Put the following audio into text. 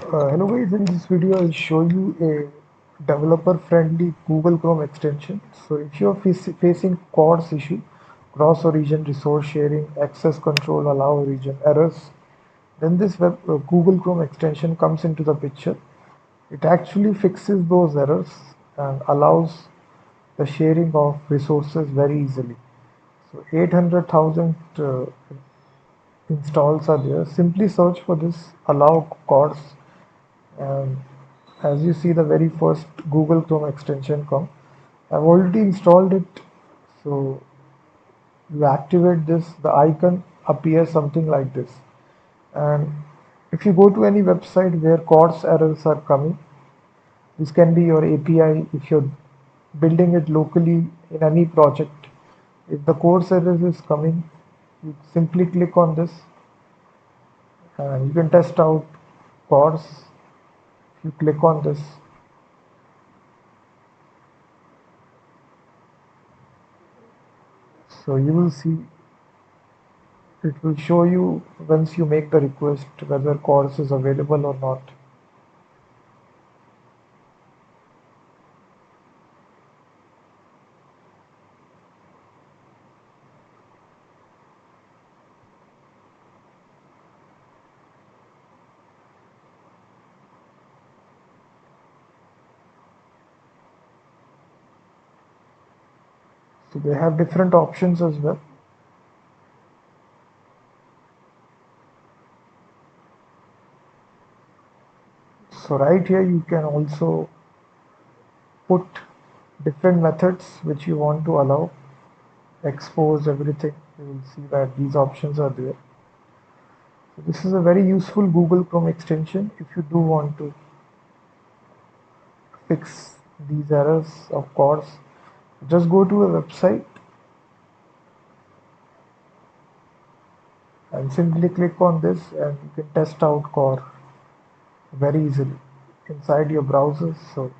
Hello guys, in this video I'll show you a developer-friendly Google Chrome extension. So if you're facing CORS issue, cross-origin resource sharing, access control, allow origin errors, then this Google Chrome extension comes into the picture. It actually fixes those errors and allows the sharing of resources very easily. So 800,000 installs are there. Simply search for this allow CORS, and as you see the very first Google Chrome extension come. I've already installed it. So you activate this, the icon appears something like this. And if you go to any website where CORS errors are coming, this can be your API if you're building it locally in any project. If the CORS errors is coming, you simply click on this and you can test out CORS. If you click on this, so you will see it will show you once you make the request whether CORS is available or not. So they have different options as well. So right here you can also put different methods which you want to allow, expose everything. You will see that these options are there. So this is a very useful Google Chrome extension if you do want to fix these errors of CORS. Just go to a website and simply click on this and you can test out CORS very easily inside your browser. So